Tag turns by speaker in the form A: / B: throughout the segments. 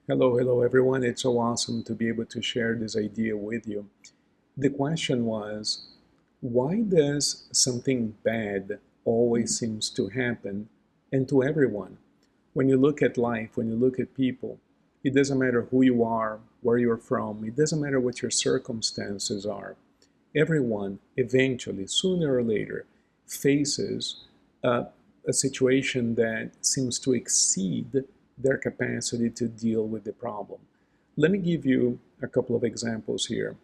A: Hello everyone. It's so awesome to be able to share this idea with you. The question was, why does something bad always seems to happen and to everyone? When you look at life, when you look at people, it doesn't matter who you are, where you're from, it doesn't matter what your circumstances are. Everyone eventually, sooner or later, faces a, a situation that seems to exceed their capacity to deal with the problem. Let me give you a couple of examples here.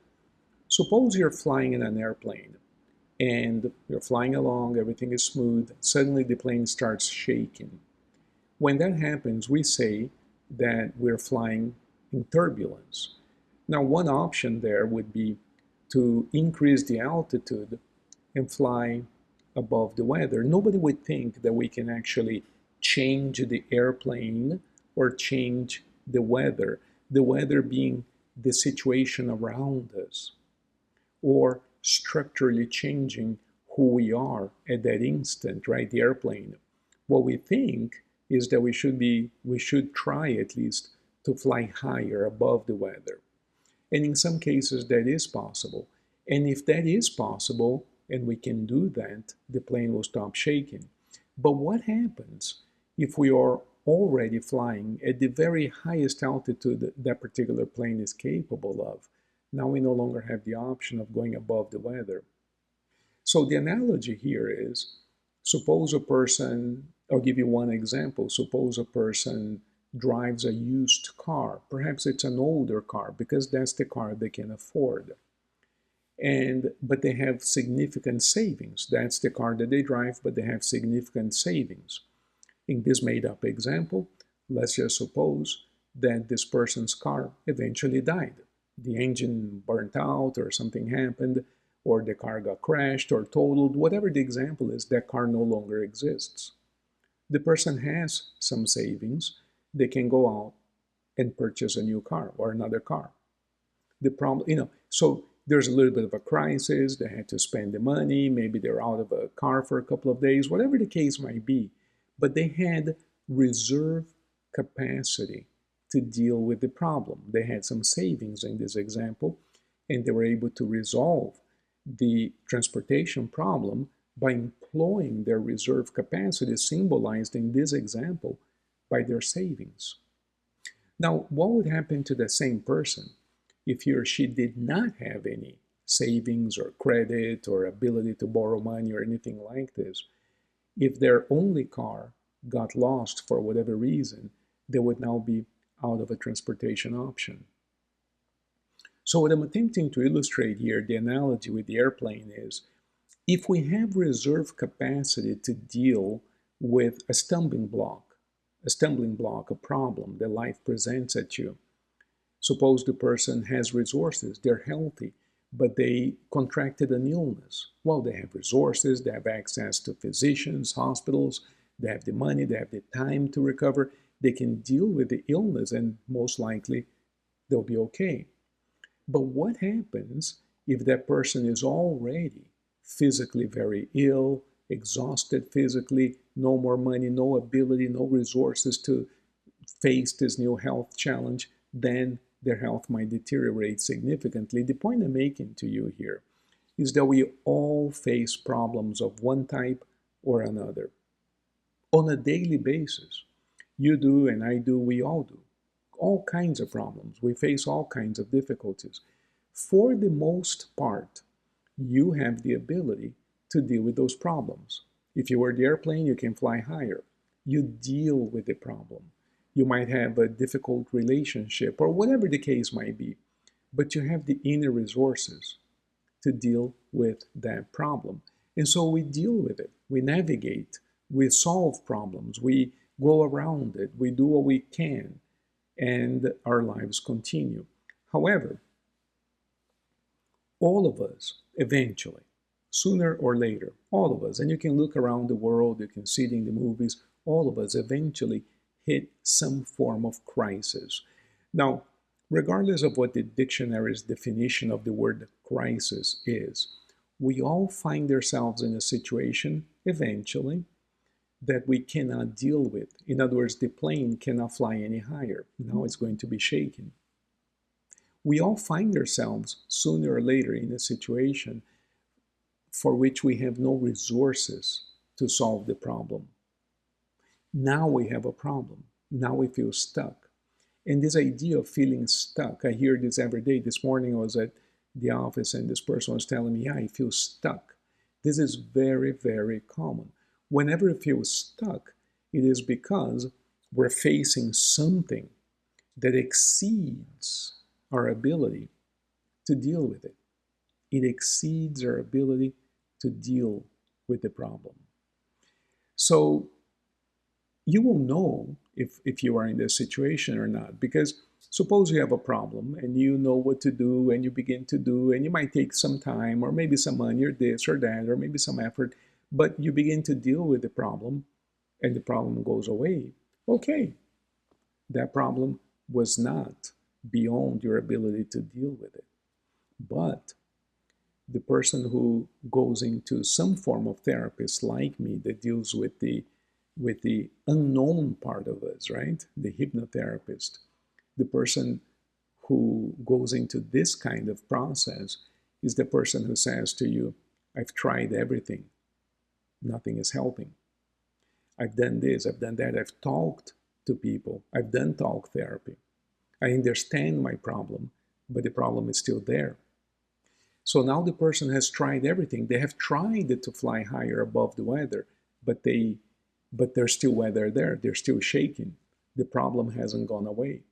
A: Suppose you're flying in an airplane and you're flying along, everything is smooth, suddenly the plane starts shaking. When that happens, we say that we're flying in turbulence. Now, one option there would be to increase the altitude and fly above the weather. Nobody would think that we can actually change the airplane or change the weather being the situation around us, or structurally changing who we are at that instant, right? The airplane. What we think is that we should try at least to fly higher above the weather. And in some cases that is possible. And if that is possible and we can do that, the plane will stop shaking. But what happens if we are already flying at the very highest altitude that that particular plane is capable of? Now we no longer have the option of going above the weather. So the analogy here is, suppose a person, I'll give you one example. Suppose a person drives a used car. Perhaps it's an older car because that's the car they can afford. But they have significant savings. That's the car that they drive, but they have significant savings. In this made up example, let's just suppose that this person's car eventually died. The engine burnt out, or something happened, or the car got crashed or totaled. Whatever the example is, that car no longer exists. The person has some savings. They can go out and purchase a new car or another car. The problem, so there's a little bit of a crisis. They had to spend the money. Maybe they're out of a car for a couple of days, whatever the case might be. But they had reserve capacity to deal with the problem. They had some savings in this example, and they were able to resolve the transportation problem by employing their reserve capacity, symbolized in this example by their savings. Now, what would happen to the same person if he or she did not have any savings or credit or ability to borrow money or anything like this? If their only car got lost for whatever reason, they would now be out of a transportation option. So what I'm attempting to illustrate here, the analogy with the airplane is, if we have reserve capacity to deal with a stumbling block, a problem that life presents at you. Suppose the person has resources, they're healthy, but they contracted an illness. Well, they have resources, they have access to physicians, hospitals, they have the money, they have the time to recover. They can deal with the illness and most likely they'll be okay. But what happens if that person is already physically very ill, exhausted physically, no more money, no ability, no resources to face this new health challenge? Then their health might deteriorate significantly. The point I'm making to you here is that we all face problems of one type or another on a daily basis. You do, and I do, we all do. All kinds of problems. We face all kinds of difficulties. For the most part, you have the ability to deal with those problems. If you were the airplane, you can fly higher. You deal with the problem. You might have a difficult relationship or whatever the case might be, but you have the inner resources to deal with that problem. And so we deal with it. We navigate. We solve problems. We go around it. We do what we can, and our lives continue. However, all of us eventually, sooner or later, all of us, and you can look around the world, you can see it in the movies, all of us eventually hit some form of crisis. Now, regardless of what the dictionary's definition of the word crisis is, we all find ourselves in a situation eventually that we cannot deal with. In other words, the plane cannot fly any higher. Now it's going to be shaken. We all find ourselves sooner or later in a situation for which we have no resources to solve the problem. Now we have a problem. Now we feel stuck. And this idea of feeling stuck, I hear this every day. This morning I was at the office and this person was telling me, yeah, I feel stuck. This is very, very common. Whenever we feel stuck, it is because we're facing something that exceeds our ability to deal with it. It exceeds our ability to deal with the problem. So you will know if you are in this situation or not, because suppose you have a problem and you know what to do and you begin to do, and you might take some time or maybe some money or this or that or maybe some effort, but you begin to deal with the problem and the problem goes away. Okay, that problem was not beyond your ability to deal with it. But the person who goes into some form of therapist like me that deals with the unknown part of us, right? The hypnotherapist, the person who goes into this kind of process is the person who says to you, I've tried everything, nothing is helping. I've done this, I've done that, I've talked to people, I've done talk therapy. I understand my problem, but the problem is still there. So now the person has tried everything. They have tried to fly higher above the weather, but there's still weather there. They're still shaking. The problem hasn't gone away.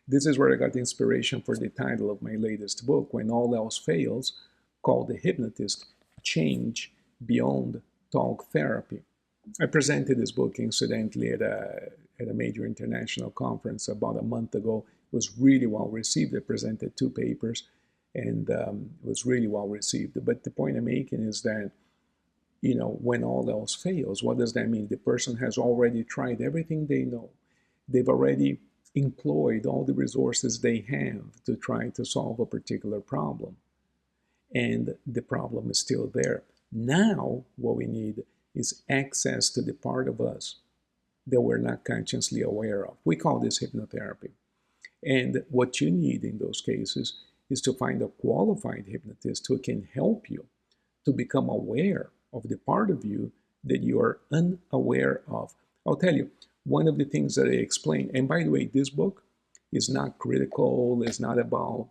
A: This is where I got the inspiration for the title of my latest book, When All Else Fails, called The Hypnotist: Change Beyond Talk Therapy. I presented this book, incidentally, at a major international conference about a month ago. It was really well received. I presented 2 papers, and it was really well received. But the point I'm making is that, when all else fails, what does that mean? The person has already tried everything they know. They've already employed all the resources they have to try to solve a particular problem. And the problem is still there. Now, what we need is access to the part of us that we're not consciously aware of. We call this hypnotherapy. And what you need in those cases is to find a qualified hypnotist who can help you to become aware of the part of you that you are unaware of. I'll tell you, one of the things that I explain, and by the way, this book is not critical, it's not about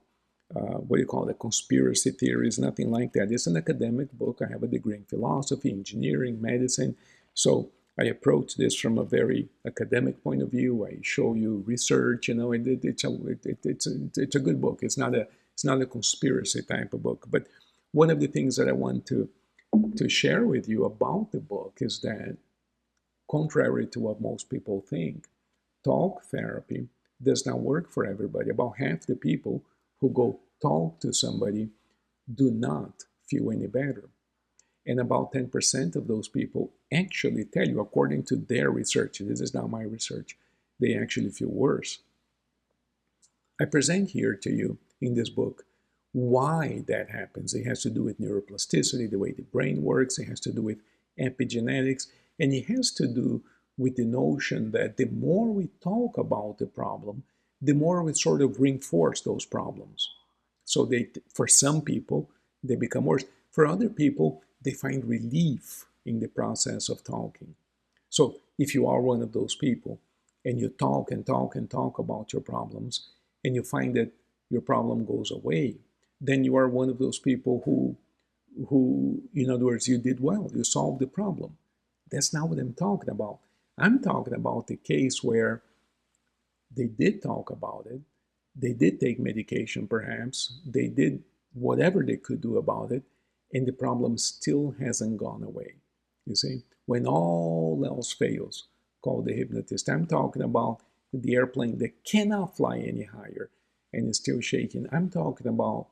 A: what do you call it, conspiracy theories, nothing like that. It's an academic book. I have a degree in philosophy, engineering, medicine. So I approach this from a very academic point of view. I show you research, it's a good book. It's not a conspiracy type of book. But one of the things that I want to share with you about the book is that, contrary to what most people think, talk therapy does not work for everybody. About half the people who go talk to somebody do not feel any better. And about 10% of those people actually tell you, according to their research, this is not my research, they actually feel worse. I present here to you in this book why that happens. It has to do with neuroplasticity, the way the brain works. It has to do with epigenetics. And it has to do with the notion that the more we talk about the problem, the more we sort of reinforce those problems. So for some people, they become worse. For other people, they find relief in the process of talking. So if you are one of those people and you talk and talk and talk about your problems and you find that your problem goes away, then you are one of those people who, in other words, you did well, you solved the problem. That's not what I'm talking about. I'm talking about the case where they did talk about it, they did take medication perhaps, they did whatever they could do about it, and the problem still hasn't gone away. You see, when all else fails, call the hypnotist. I'm talking about the airplane that cannot fly any higher and is still shaking. I'm talking about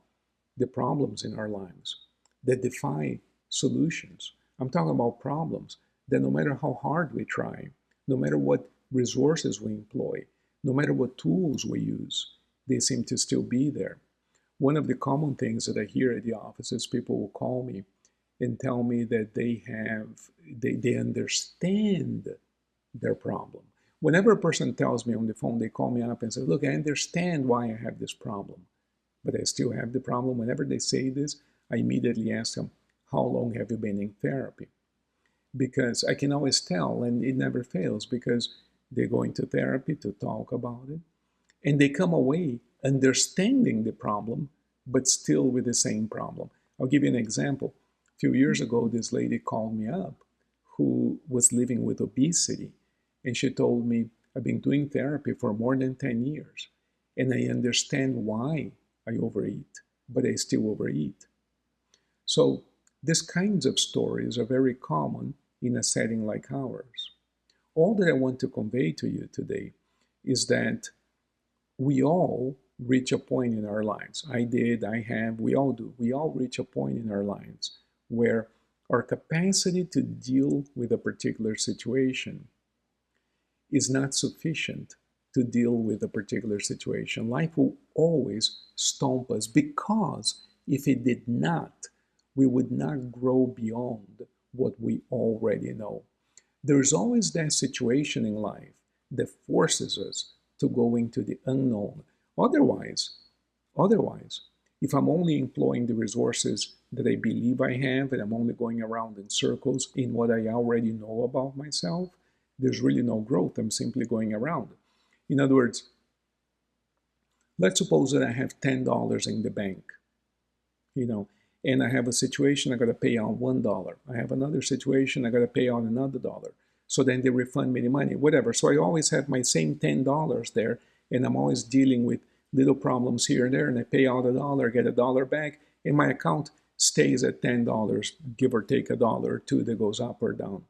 A: the problems in our lives that defy solutions. I'm talking about problems that no matter how hard we try, no matter what resources we employ, no matter what tools we use, they seem to still be there. One of the common things that I hear at the office is people will call me and tell me that they understand their problem. Whenever a person tells me on the phone, they call me up and say, look, I understand why I have this problem, but I still have the problem. Whenever they say this, I immediately ask them, how long have you been in therapy? Because I can always tell, and it never fails, because they're going to therapy to talk about it, and they come away understanding the problem, but still with the same problem. I'll give you an example. A few years ago, this lady called me up who was living with obesity, and she told me, I've been doing therapy for more than 10 years, and I understand why I overeat, but I still overeat. So these kinds of stories are very common in a setting like ours. All that I want to convey to you today is that we all reach a point in our lives. I did, I have, we all do. We all reach a point in our lives where our capacity to deal with a particular situation is not sufficient to deal with a particular situation. Life will always stomp us because if it did not, we would not grow beyond what we already know. There's always that situation in life that forces us to go into the unknown. Otherwise, otherwise, if I'm only employing the resources that I believe I have and I'm only going around in circles in what I already know about myself, there's really no growth. I'm simply going around. In other words, let's suppose that I have $10 in the bank, you know, and I have a situation I got to pay out $1. I have another situation I got to pay out another dollar. So then they refund me the money, whatever. So I always have my same $10 there, and I'm always dealing with little problems here and there, and I pay out a dollar, get a dollar back, and my account stays at $10, give or take a dollar or two that goes up or down.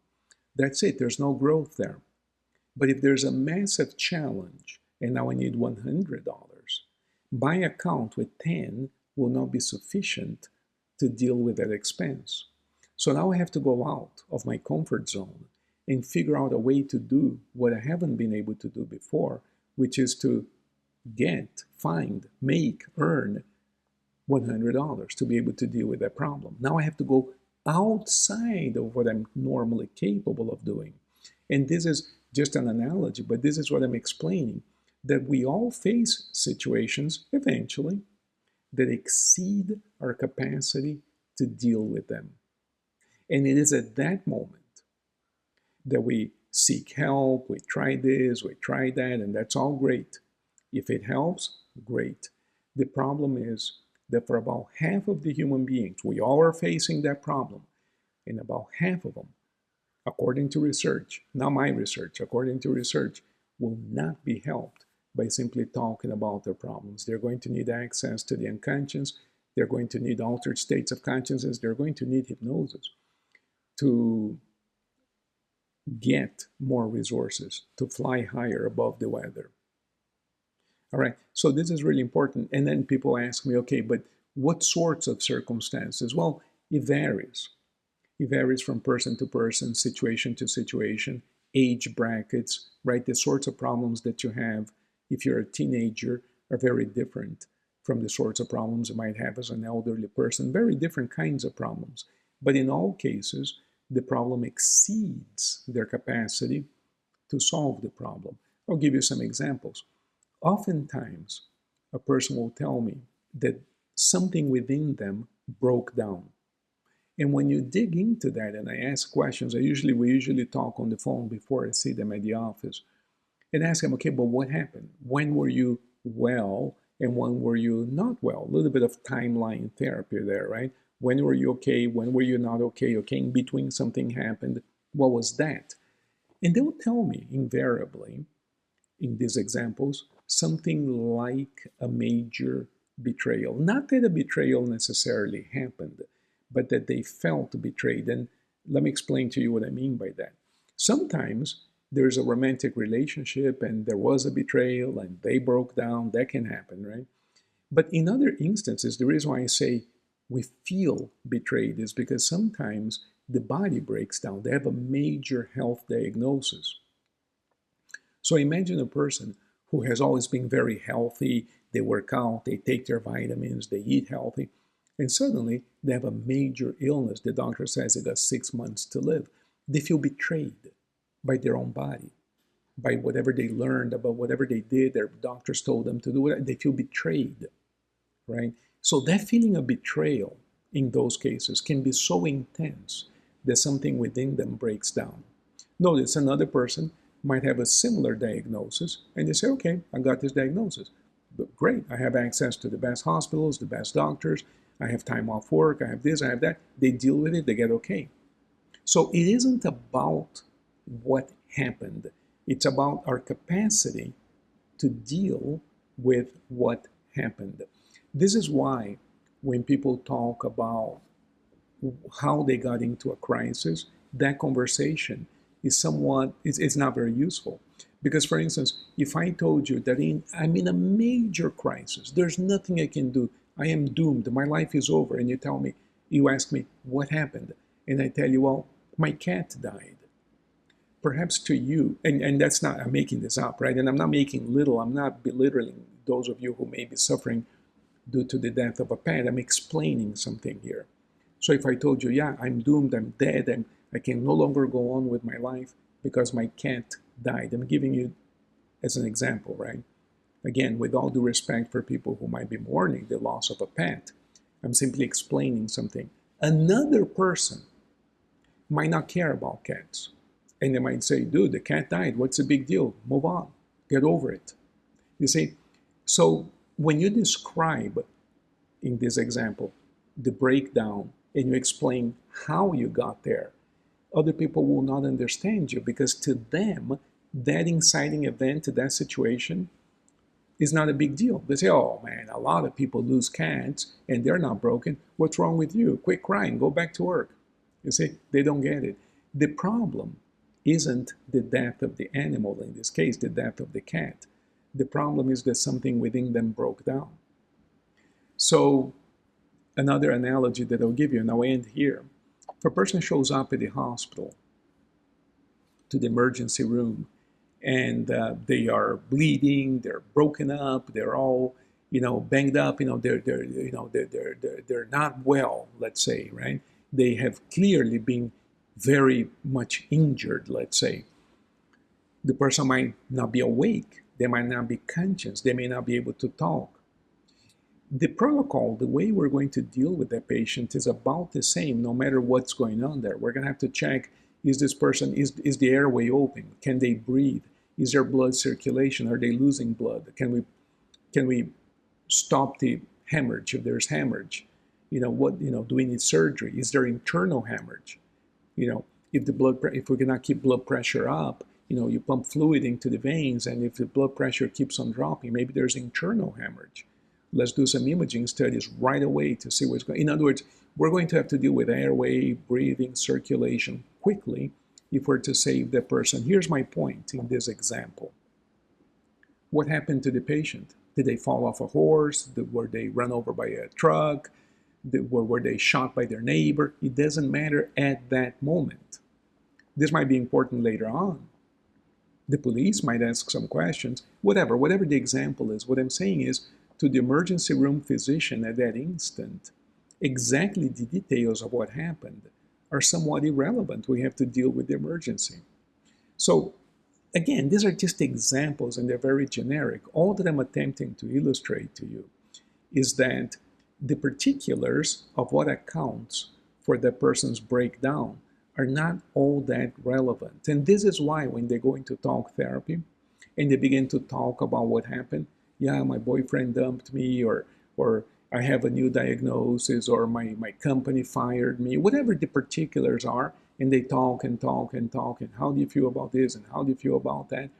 A: That's it. There's no growth there. But if there's a massive challenge and now I need $100, my account with 10 will not be sufficient to deal with that expense. So now I have to go out of my comfort zone and figure out a way to do what I haven't been able to do before, which is to get, find, make, earn $100 to be able to deal with that problem. Now I have to go outside of what I'm normally capable of doing. And this is just an analogy, but this is what I'm explaining, that we all face situations eventually that exceed our capacity to deal with them. And it is at that moment that we seek help, we try this, we try that, and that's all great. If it helps, great. The problem is that for about half of the human beings, we all are facing that problem, and about half of them, according to research, not my research, according to research, will not be helped by simply talking about their problems. They're going to need access to the unconscious. They're going to need altered states of consciousness. They're going to need hypnosis to get more resources, to fly higher above the weather. All right, so this is really important. And then people ask me, okay, but what sorts of circumstances? Well, it varies. It varies from person to person, situation to situation, age brackets, right? The sorts of problems that you have if you're a teenager are very different from the sorts of problems you might have as an elderly person, very different kinds of problems. But in all cases, the problem exceeds their capacity to solve the problem. I'll give you some examples. Oftentimes, a person will tell me that something within them broke down. And when you dig into that and I ask questions, we usually talk on the phone before I see them at the office and ask them, okay, but what happened? When were you well and when were you not well? A little bit of timeline therapy there, right? When were you okay? When were you not okay? Okay, in between something happened. What was that? And they'll tell me invariably in these examples something like a major betrayal. Not that a betrayal necessarily happened, but that they felt betrayed. And let me explain to you what I mean by that. Sometimes there's a romantic relationship and there was a betrayal and they broke down. That can happen, right? But in other instances, the reason why I say we feel betrayed is because sometimes the body breaks down. They have a major health diagnosis. So imagine a person who has always been very healthy. They work out, they take their vitamins, they eat healthy. And suddenly they have a major illness. The doctor says they got 6 months to live. They feel betrayed by their own body, by whatever they learned, about whatever they did, their doctors told them to do. They feel betrayed, right? So that feeling of betrayal in those cases can be so intense that something within them breaks down. Notice another person might have a similar diagnosis and they say, okay, I got this diagnosis. But great, I have access to the best hospitals, the best doctors, I have time off work, I have this, I have that. They deal with it, they get okay. So it isn't about what happened, it's about our capacity to deal with what happened. This is why when people talk about how they got into a crisis, that conversation is somewhat, it's not very useful. Because, for instance, if I told you that I'm in a major crisis, there's nothing I can do, I am doomed, my life is over, and you ask me, what happened? And I tell you, well, my cat died. Perhaps to you, and that's not, I'm making this up, right? And I'm not making little, I'm not belittling those of you who may be suffering due to the death of a pet. I'm explaining something here. So if I told you, yeah, I'm doomed, I'm dead, and I can no longer go on with my life because my cat died. I'm giving you as an example, right? Again, with all due respect for people who might be mourning the loss of a pet, I'm simply explaining something. Another person might not care about cats. And they might say, dude, the cat died. What's the big deal? Move on. Get over it. You see, so when you describe, in this example, the breakdown and you explain how you got there, other people will not understand you because to them, that inciting event to that situation is not a big deal. They say, oh man, a lot of people lose cats and they're not broken. What's wrong with you? Quit crying, go back to work. You see, they don't get it. The problem isn't the death of the animal, in this case, the death of the cat. The problem is that something within them broke down. So another analogy that I'll give you, and I'll end here. If a person shows up at the hospital, to the emergency room, and they are bleeding, they're broken up, they're all, banged up, they're not well, let's say, right? They have clearly been very much injured, let's say. The person might not be awake, they might not be conscious, they may not be able to talk. The protocol, the way we're going to deal with that patient is about the same no matter what's going on there. We're going to have to check, is this person, is the airway open? Can they breathe? Is there blood circulation? Are they losing blood? Can we stop the hemorrhage if there's hemorrhage? Do we need surgery? Is there internal hemorrhage? If we cannot keep blood pressure up, you pump fluid into the veins, and if the blood pressure keeps on dropping, maybe there's internal hemorrhage. Let's do some imaging studies right away to see what's going on. In other words, we're going to have to deal with airway, breathing, circulation quickly if we're to save the person. Here's my point in this example. What happened to the patient? Did they fall off a horse? Were they run over by a truck? Were they shot by their neighbor? It doesn't matter at that moment. This might be important later on. The police might ask some questions. Whatever the example is, what I'm saying is, to the emergency room physician at that instant, exactly the details of what happened are somewhat irrelevant. We have to deal with the emergency. So again, these are just examples and they're very generic. All that I'm attempting to illustrate to you is that the particulars of what accounts for the person's breakdown are not all that relevant. And this is why when they go into talk therapy and they begin to talk about what happened, yeah, my boyfriend dumped me, or I have a new diagnosis, or my company fired me, whatever the particulars are, and they talk and talk and talk, and how do you feel about this, and how do you feel about that?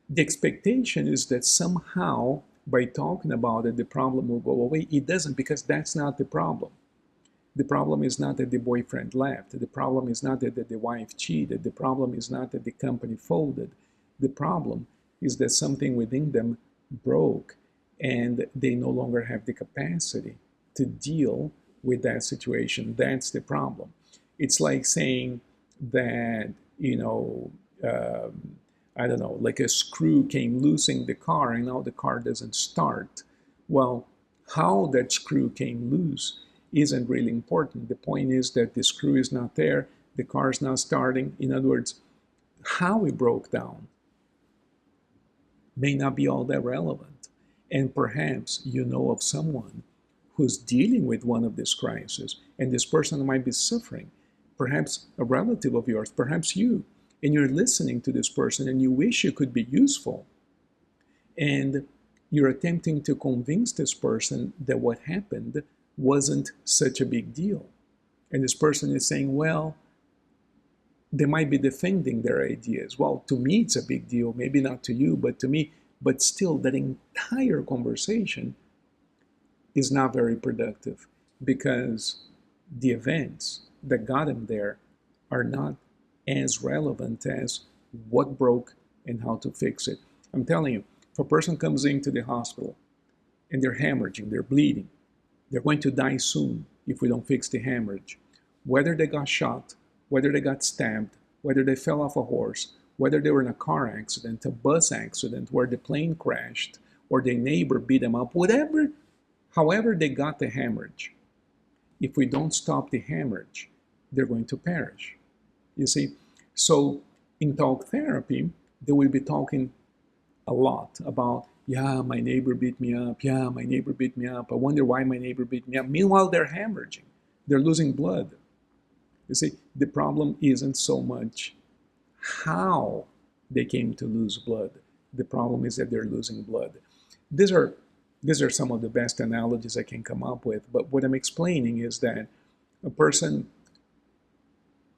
A: The expectation is that somehow, by talking about it, the problem will go away. It doesn't, because that's not the problem. The problem is not that the boyfriend left. The problem is not that the wife cheated. The problem is not that the company folded. The problem is that something within them broke and they no longer have the capacity to deal with that situation. That's the problem. It's like saying that, I don't know, like a screw came loose in the car and now the car doesn't start. Well, how that screw came loose isn't really important. The point is that the screw is not there, the car is not starting. In other words, how it broke down may not be all that relevant. And perhaps you know of someone who's dealing with one of these crises, and this person might be suffering, perhaps a relative of yours, perhaps you, and you're listening to this person and you wish you could be useful. And you're attempting to convince this person that what happened wasn't such a big deal. And this person is saying, well, they might be defending their ideas. Well, to me, it's a big deal. Maybe not to you, but to me. But still, that entire conversation is not very productive because the events that got him there are not as relevant as what broke and how to fix it. I'm telling you, if a person comes into the hospital and they're hemorrhaging, they're bleeding, they're going to die soon if we don't fix the hemorrhage. Whether they got shot, whether they got stabbed, whether they fell off a horse, whether they were in a car accident, a bus accident where the plane crashed, or their neighbor beat them up, whatever, however they got the hemorrhage, if we don't stop the hemorrhage, they're going to perish. You see? So in talk therapy, they will be talking a lot about, yeah, my neighbor beat me up. Yeah, my neighbor beat me up. I wonder why my neighbor beat me up. Meanwhile, they're hemorrhaging. They're losing blood. You see, the problem isn't so much how they came to lose blood. The problem is that they're losing blood. These are some of the best analogies I can come up with. But what I'm explaining is that a person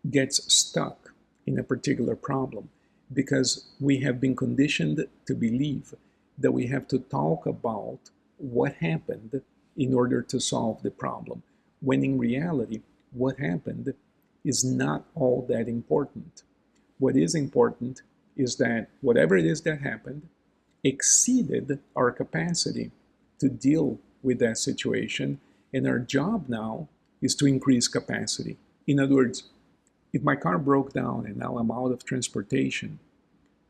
A: gets stuck in a particular problem because we have been conditioned to believe that we have to talk about what happened in order to solve the problem, when in reality, what happened is not all that important. What is important is that whatever it is that happened exceeded our capacity to deal with that situation, and our job now is to increase capacity. In other words, if my car broke down and now I'm out of transportation,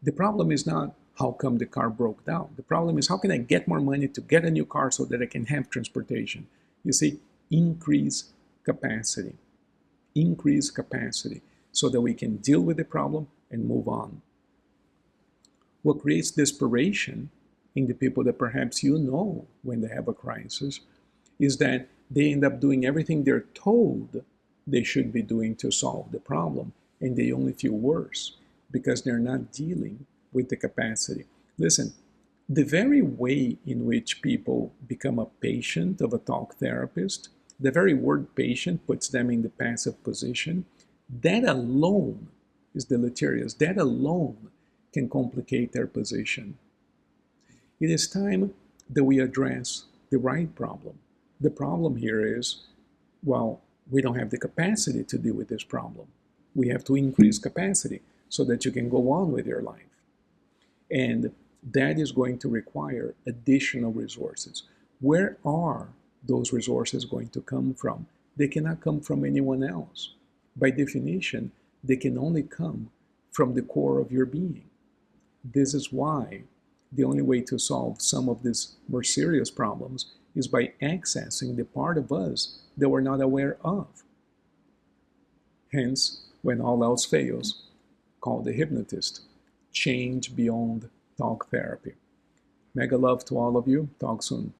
A: the problem is not how come the car broke down. The problem is how can I get more money to get a new car so that I can have transportation? You see, increase capacity. Increase capacity so that we can deal with the problem and move on. What creates desperation in the people that perhaps you know when they have a crisis is that they end up doing everything they're told they should be doing to solve the problem, and they only feel worse because they're not dealing with the capacity. Listen, the very way in which people become a patient of a talk therapist, the very word patient puts them in the passive position, that alone is deleterious. That alone can complicate their position. It is time that we address the right problem. The problem here is, well, we don't have the capacity to deal with this problem. We have to increase capacity so that you can go on with your life. And that is going to require additional resources. Where are those resources going to come from? They cannot come from anyone else. By definition, they can only come from the core of your being. This is why the only way to solve some of these more serious problems is by accessing the part of us that we're not aware of. Hence, when all else fails, call the hypnotist. Change beyond talk therapy. Mega love to all of you. Talk soon.